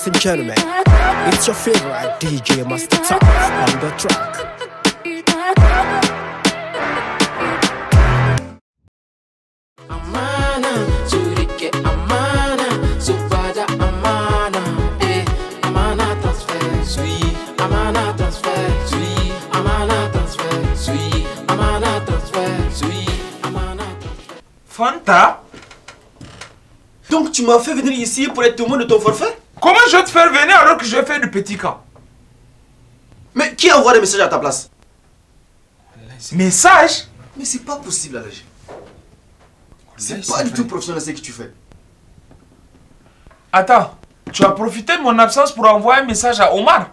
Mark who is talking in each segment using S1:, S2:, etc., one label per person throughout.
S1: Ladies and gentlemen, it's your favorite DJ Master Top on the track.
S2: Amana, Zurich, Amana, Subada, Amana, Amana transfer, sweet, Amana transfer, sweet, Amana transfer, sweet, Amana transfer, sweet, Amana transfer.
S3: Fanta?
S4: Donc tu m'as fait venir ici pour être témoin de ton forfait?
S3: Comment je vais te faire venir alors que je vais faire du petit camp?
S4: Mais qui envoie des messages à ta place?
S3: Message?
S4: Mais c'est pas possible, Alage. C'est pas du tout professionnel ce que tu fais.
S3: Attends, tu as profité de mon absence pour envoyer un message à Omar?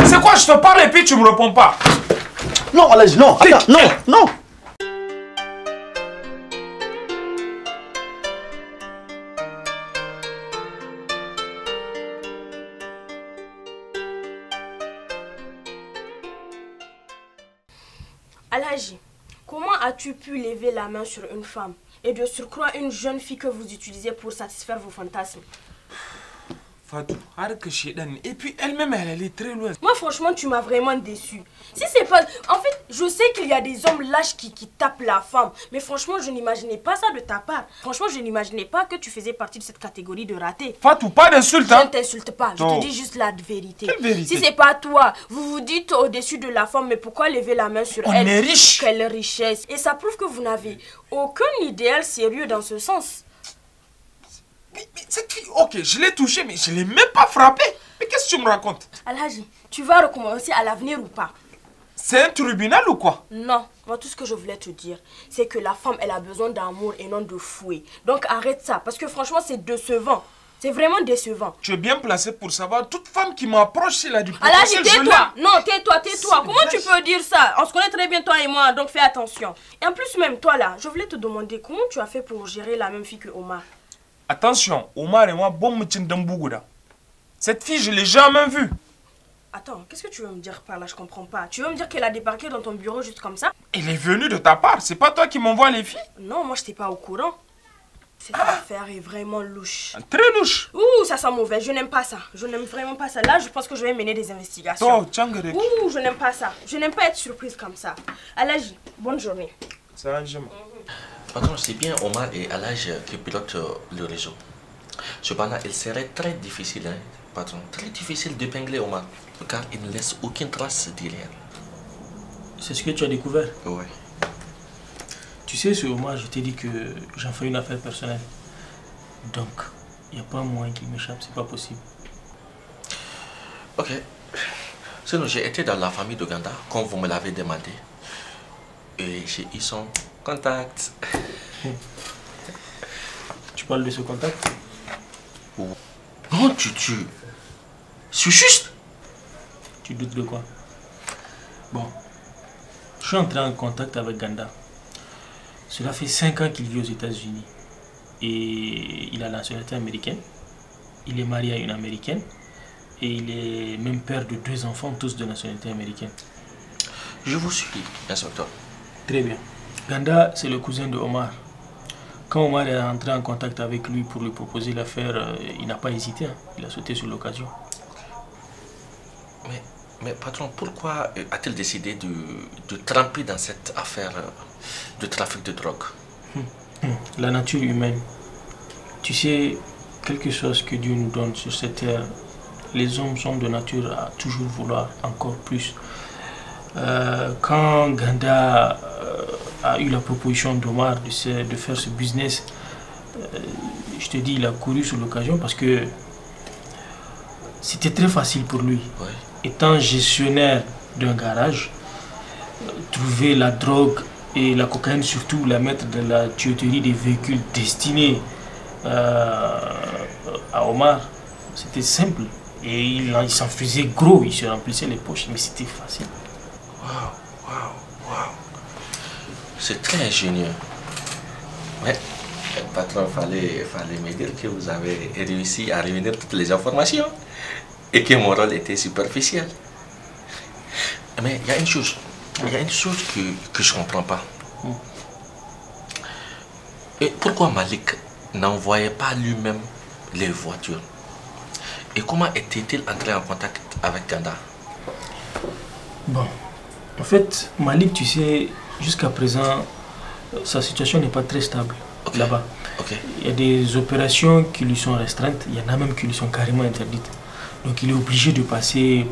S3: C'est quoi, je te parle et puis tu me réponds pas?
S4: Non, Alage, non, attends, non, non.
S5: Alhaji, comment as-tu pu lever la main sur une femme et de surcroît une jeune fille que vous utilisez pour satisfaire vos fantasmes?
S3: Fatou, arrête que je et puis elle-même, elle est très loin.
S5: Moi, franchement, tu m'as vraiment déçu. Si c'est pas... En fait, je sais qu'il y a des hommes lâches qui tapent la femme. Mais franchement, je n'imaginais pas ça de ta part. Franchement, je n'imaginais pas que tu faisais partie de cette catégorie de ratés.
S3: Fatou, pas d'insulte,
S5: Je
S3: hein?
S5: ne t'insulte pas, je te dis juste la vérité.
S3: Quelle vérité?
S5: Si c'est pas toi, vous vous dites au-dessus de la femme, mais pourquoi lever la main sur elle?
S3: On est riche.
S5: Quelle richesse. Et ça prouve que vous n'avez aucun idéal sérieux dans ce sens.
S3: Mais cette fille, ok, je l'ai touchée, mais je ne l'ai même pas frappée. Mais qu'est-ce que tu me racontes?
S5: Alhaji, tu vas recommencer à l'avenir ou pas?
S3: C'est un tribunal ou quoi?
S5: Non, moi tout ce que je voulais te dire, c'est que la femme, elle a besoin d'amour et non de fouet. Donc arrête ça, parce que franchement, c'est décevant. C'est vraiment décevant.
S3: Tu es bien placé pour savoir, toute femme qui m'approche, c'est la du
S5: Alhaji,
S3: potentiel,
S5: tais-toi. Non, tais-toi. Comment tu peux dire ça? On se connaît très bien, toi et moi, donc fais attention. Et en plus, même toi là, je voulais te demander comment tu as fait pour gérer la même fille que Omar.
S3: Attention, Omar et moi, bon moutin d'Ambougoura. Cette fille, je ne l'ai jamais vue.
S5: Attends, qu'est-ce que tu veux me dire par là? Je comprends pas. Tu veux me dire qu'elle a débarqué dans ton bureau juste comme ça?
S3: Elle est venue de ta part, c'est pas toi qui m'envoies les filles?
S5: Non, moi je n'étais pas au courant. Cette affaire est vraiment louche.
S3: Très louche.
S5: Ouh, ça sent mauvais. Je n'aime pas ça. Je n'aime vraiment pas ça. Là, je pense que je vais mener des investigations.
S3: Toi, Tchangarek.
S5: Ouh, je n'aime pas ça. Je n'aime pas être surprise comme ça. Alhaji, bonne journée.
S3: Ça va, je
S6: Patron, c'est bien Omar et Alaj qui pilotent le réseau. Cependant, il serait très difficile, hein, patron, très difficile d'épingler Omar, car il ne laisse aucune trace derrière.
S7: C'est ce que tu as découvert?
S6: Oui.
S7: Tu sais, sur Omar, je t'ai dit que j'en fais une affaire personnelle. Donc, il n'y a pas un moyen qu'il m'échappe, c'est pas possible.
S6: Ok. Sinon, j'ai été dans la famille de Ganda, comme vous me l'avez demandé. Et j'ai eu son contact.
S7: Tu parles de ce contact?
S6: Non, tu... C'est juste.
S7: Tu doutes de quoi? Bon, je suis entré en contact avec Ganda. Cela fait 5 ans qu'il vit aux États-Unis. Et il a la nationalité américaine. Il est marié à une américaine. Et il est même père de 2 enfants, tous de nationalité américaine.
S6: Je vous suis, inspecteur.
S7: Très bien. Ganda, c'est le cousin de Omar. Quand Omar est entré en contact avec lui pour lui proposer l'affaire, il n'a pas hésité. Hein. Il a sauté sur l'occasion.
S6: Mais patron, pourquoi a-t-il décidé de tremper dans cette affaire de trafic de drogue?
S7: La nature humaine. Tu sais, quelque chose que Dieu nous donne sur cette terre, les hommes sont de nature à toujours vouloir encore plus. Quand Ganda a eu la proposition d'Omar de faire ce business, je te dis, il a couru sur l'occasion parce que c'était très facile pour lui.
S6: Oui.
S7: Étant gestionnaire d'un garage, trouver la drogue et la cocaïne, surtout la mettre dans la tuyauterie des véhicules destinés à Omar, c'était simple. Et il s'en faisait gros, il se remplissait les poches, mais c'était facile.
S6: Waouh. C'est très ingénieux. Mais, patron, fallait me dire que vous avez réussi à réunir toutes les informations et que mon rôle était superficiel. Mais il y a une chose, que je ne comprends pas. Et pourquoi Malik n'envoyait pas lui-même les voitures. Et comment était-il entré en contact avec Ganda?
S7: Bon, en fait, Malik, tu sais, jusqu'à présent, sa situation n'est pas très stable là-bas. Il y a des opérations qui lui sont restreintes, il y en a même qui lui sont carrément interdites. Donc il est obligé de passer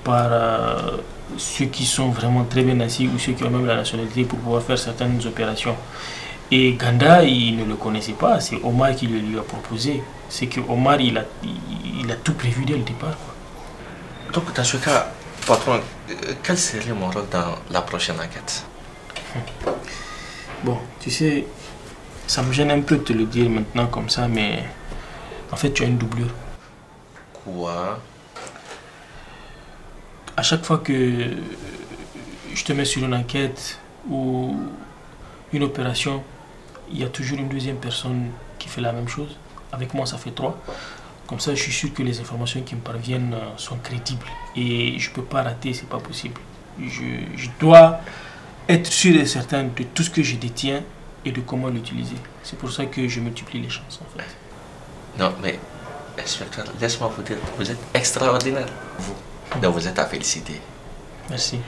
S7: par ceux qui sont vraiment très bien assis ou ceux qui ont même la nationalité pour pouvoir faire certaines opérations. Et Ganda, il ne le connaissait pas, c'est Omar qui le lui a proposé. C'est que Omar, il a tout prévu dès le départ, quoi.
S6: Donc dans ce cas, patron, quel serait mon rôle dans la prochaine enquête?
S7: Bon, tu sais, ça me gêne un peu de te le dire maintenant comme ça, mais en fait, tu as une doublure.
S6: Quoi?
S7: À chaque fois que je te mets sur une enquête ou une opération, il y a toujours une deuxième personne qui fait la même chose. Avec moi, ça fait 3. Comme ça, je suis sûr que les informations qui me parviennent sont crédibles. Et je ne peux pas rater, c'est pas possible. Je dois être sûr et certain de tout ce que je détiens et de comment l'utiliser. C'est pour ça que je multiplie les chances, en fait.
S6: Non, mais, inspecteur, laisse-moi vous dire, vous êtes extraordinaire. Donc vous êtes à féliciter.
S7: Merci.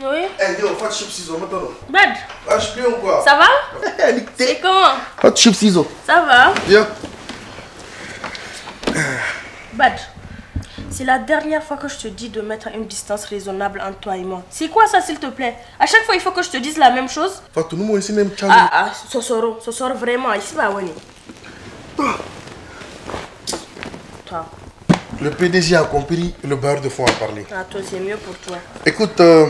S5: Oui.
S8: Eh, yo, hot chip ciseaux, maintenant.
S5: Bad.
S8: Ah, je suis ou quoi?
S5: Ça va? C'est comment?
S8: Hot chip ciseaux.
S5: Ça va?
S8: Bien.
S5: Bad. C'est la dernière fois que je te dis de mettre une distance raisonnable entre toi et moi. C'est quoi ça, s'il te plaît? À chaque fois, il faut que je te dise la même chose.
S8: Fatou, nous, ici, même Tchad.
S5: Ah, Sosoro vraiment. Ici, va, Wani. Toi.
S8: Le PDG a compris, le bailleur de fonds a parlé.
S5: Ah, toi, c'est mieux pour toi.
S8: Écoute, de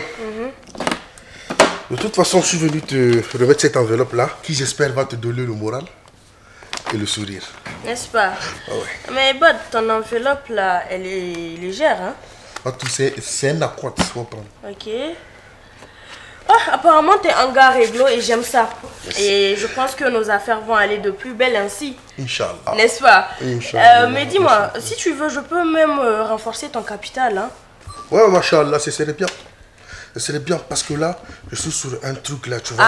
S8: toute façon, je suis venu te remettre cette enveloppe-là, qui j'espère va te donner le moral et le sourire.
S5: N'est-ce pas?
S8: Ah ouais.
S5: Mais Bad, ton enveloppe là, elle est légère, hein?
S8: Fatou, c'est un accord, il faut prendre.
S5: Ok. Ah, apparemment, t'es un gars réglo et j'aime ça. Merci. Et je pense que nos affaires vont aller de plus belle ainsi.
S8: Inch'Allah.
S5: N'est-ce pas?
S8: Inch'Allah.
S5: Mais dis-moi, si tu veux, je peux même renforcer ton capital, hein?
S8: Ouais, machallah, ce serait bien. Ce serait bien parce que là, je suis sur un truc là, tu vois.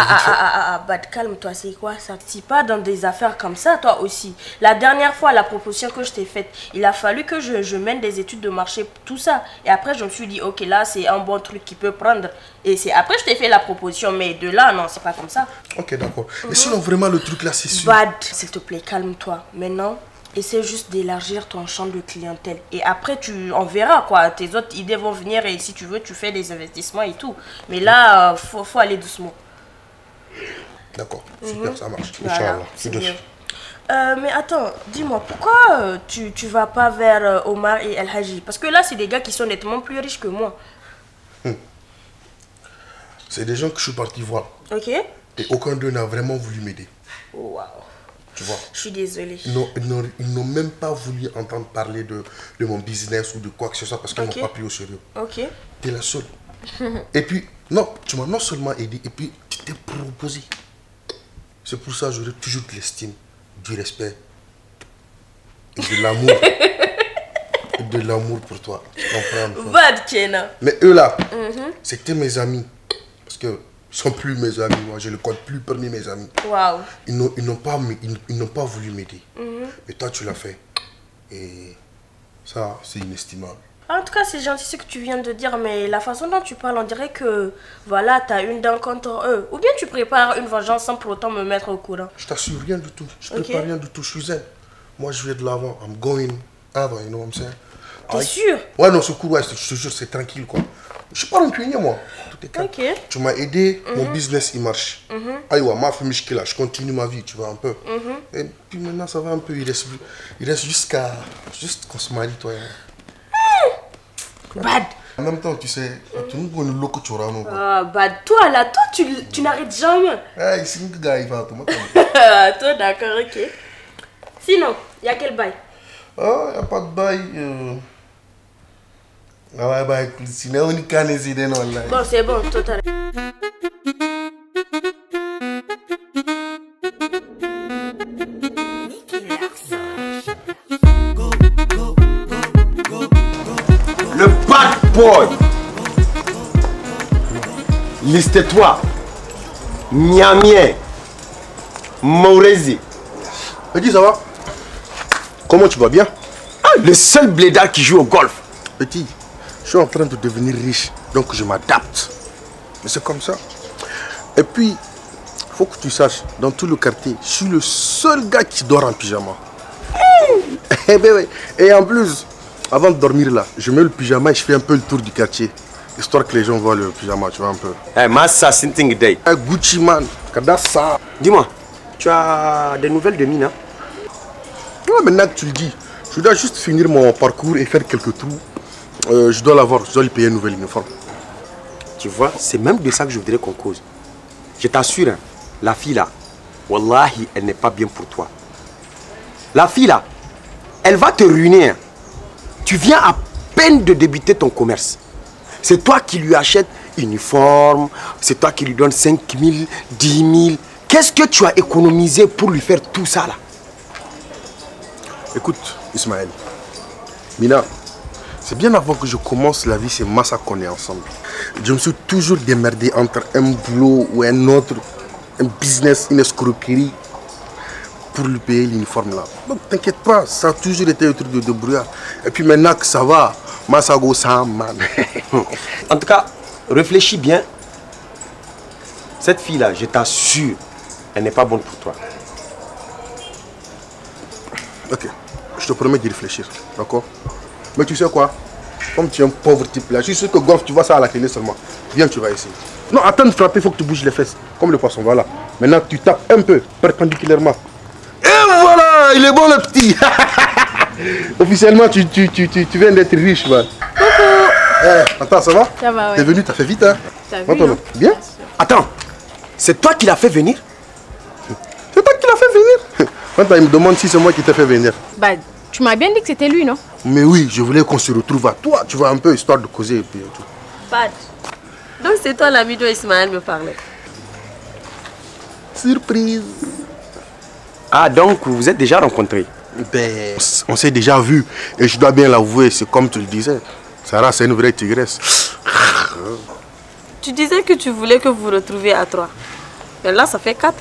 S5: Bad, calme-toi, c'est quoi ça? T'es pas dans des affaires comme ça, toi aussi. La dernière fois, la proposition que je t'ai faite, il a fallu que je mène des études de marché, tout ça. Et après, je me suis dit, ok, là, c'est un bon truc qui peut prendre. Et c'est après, je t'ai fait la proposition, mais de là, non, c'est pas comme ça.
S8: Ok, d'accord. Et sinon, vraiment, le truc là, c'est sûr.
S5: Bad, s'il te plaît, calme-toi. Maintenant, essaie juste d'élargir ton champ de clientèle. Et après, on verra quoi. Tes autres idées vont venir et si tu veux, tu fais des investissements et tout. Mais là, faut aller doucement.
S8: D'accord, super, ça marche.
S5: Voilà,
S8: Inch'Allah,
S5: c'est bien. Mais attends, dis-moi, pourquoi tu vas pas vers Omar et El Haji? Parce que là, c'est des gars qui sont nettement plus riches que moi.
S8: C'est des gens que je suis parti voir.
S5: Ok.
S8: Et aucun d'eux n'a vraiment voulu m'aider.
S5: Waouh.
S8: Tu vois?
S5: Je suis désolée.
S8: Ils n'ont même pas voulu entendre parler de mon business ou de quoi que ce soit parce qu'ils
S5: Ok.
S8: m'ont pas pris au sérieux.
S5: Ok.
S8: T'es la seule. Et puis, non, tu m'as non seulement aidé, et puis tu t'es proposé. C'est pour ça que j'aurai toujours de l'estime, du respect et de l'amour. Et de l'amour pour toi. Tu comprends?
S5: Bad, Kena.
S8: Mais eux là, c'était mes amis. Parce que ils sont plus mes amis, moi je ne les compte plus parmi mes amis.
S5: Waouh.
S8: Ils n'ont pas voulu m'aider. Mais toi tu l'as fait. Et ça, c'est inestimable.
S5: En tout cas, c'est gentil ce que tu viens de dire, mais la façon dont tu parles, on dirait que voilà, tu as une dent contre eux. Ou bien tu prépares une vengeance sans pour autant me mettre au courant.
S8: Je t'assure, rien du tout. Je ne prépare rien du tout, je suis zen. Moi je vais de l'avant. I'm going avant, you know what I'm saying?
S5: T'es sûr?
S8: Ouais, non, ce coup, ouais, je te jure, c'est tranquille quoi. Je suis pas rancunier moi. Tout est calme.
S5: Ok.
S8: Tu m'as aidé, mon business il marche. Aïwa, ma famille là, je continue ma vie, tu vois un peu. Et puis maintenant ça va un peu, il reste juste qu'on se marie toi et moi.
S5: Bad.
S8: En même temps, tu sais, tu nous connais le tu quoi.
S5: Ah, Bad, toi là, toi tu n'arrêtes jamais.
S8: Eh, ici, un gars, il va tout.
S5: Toi d'accord, ok. Sinon, il y a quel bail?
S8: Oh, il n'y a pas de bail. Ah ouais, bah écoute, sinon on n'y canne les idées non là.
S5: Bon, c'est bon, total.
S4: Le bad boy.
S9: Liste-toi. Niamien. Maurezi.
S8: Petit, ça va? Comment tu vas bien?
S9: Ah, le seul blédard qui joue au golf.
S8: Petit, je suis en train de devenir riche, donc je m'adapte. Mais c'est comme ça. Et puis, il faut que tu saches, dans tout le quartier, je suis le seul gars qui dort en pyjama. Eh ben oui. Et en plus, avant de dormir là, je mets le pyjama et je fais un peu le tour du quartier. Histoire que les gens voient le pyjama, tu vois un peu.
S9: Eh, Massa Sinting Day.
S8: Gucci man, Kadassa.
S9: Dis-moi, tu as des nouvelles de Mina?
S8: Ouais, maintenant que tu le dis, je dois juste finir mon parcours et faire quelques trous. Je dois l'avoir, je dois lui payer un nouvel uniforme.
S9: Tu vois, c'est même de ça que je voudrais qu'on cause. Je t'assure, hein, la fille là, wallahi, elle n'est pas bien pour toi. La fille là, elle va te ruiner. Hein. Tu viens à peine de débuter ton commerce. C'est toi qui lui achètes uniforme, c'est toi qui lui donnes 5 000, 10 000. Qu'est-ce que tu as économisé pour lui faire tout ça là?
S8: Écoute, Ismaël, Mina, c'est bien avant que je commence la vie, c'est Massa qu'on est ensemble. Je me suis toujours démerdé entre un boulot ou un autre, un business, une escroquerie, pour lui payer l'uniforme là. Donc t'inquiète pas, ça a toujours été un truc de brouillard. Et puis maintenant que ça va, Massa go sans man.
S9: En tout cas, réfléchis bien. Cette fille là, je t'assure, elle n'est pas bonne pour toi.
S8: Ok, je te promets d'y réfléchir, d'accord? Mais tu sais quoi? Comme tu es un pauvre type là, je suis sûr que golf, tu vois ça à la télé seulement. Viens, tu vas essayer. Non, attends de frapper, il faut que tu bouges les fesses. Comme le poisson, voilà. Maintenant, tu tapes un peu, perpendiculairement. Et voilà, il est bon le petit. Officiellement, tu viens d'être riche, man. Attends, ça va?
S5: Ça va, ouais.
S8: T'es venu, t'as fait vite, hein?
S5: T'as vu, hein?
S8: Bien?
S9: Attends, c'est toi qui l'as fait venir?
S8: C'est toi qui l'as fait venir? Maintenant, il me demande si c'est moi qui t'ai fait venir.
S5: Bah, tu m'as bien dit que c'était lui, non?
S8: Mais oui, je voulais qu'on se retrouve à toi, tu vois, un peu, histoire de causer et puis tout.
S10: Pat, donc c'est toi l'ami dont Ismaël me parlait.
S8: Surprise.
S9: Ah, donc vous vous êtes déjà rencontrés?
S8: Ben, on s'est déjà vu. Et je dois bien l'avouer, c'est comme tu le disais. Sarah, c'est une vraie tigresse.
S10: Tu disais que tu voulais que vous vous retrouviez à 3. Mais là, ça fait 4.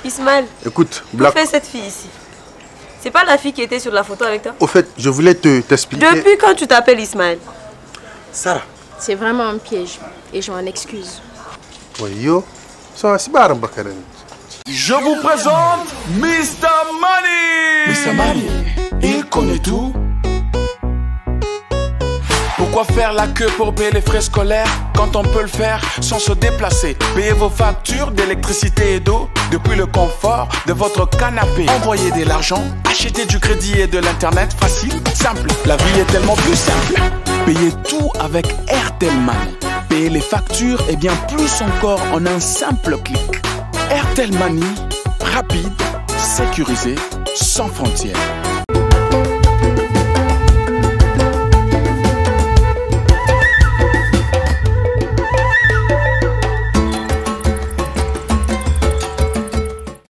S10: Ismaël,
S8: écoute,
S10: que fait cette fille ici? C'est pas la fille qui était sur la photo avec toi?
S8: Au fait, je voulais t'expliquer.
S10: Depuis quand tu t'appelles Ismaël?
S8: Sarah.
S5: C'est vraiment un piège. Et je m'en excuse.
S8: Oui, yo. Ça, c'est pas un bacaran.
S11: Je vous présente Mr. Money. Mr. Money, il connaît tout. Pourquoi faire la queue pour payer les frais scolaires quand on peut le faire sans se déplacer? Payez vos factures d'électricité et d'eau depuis le confort de votre canapé. Envoyez de l'argent, achetez du crédit et de l'internet facile, simple. La vie est tellement plus simple. Payez tout avec Airtel Money. Payez les factures et bien plus encore en un simple clic. Airtel Money, rapide, sécurisé, sans frontières.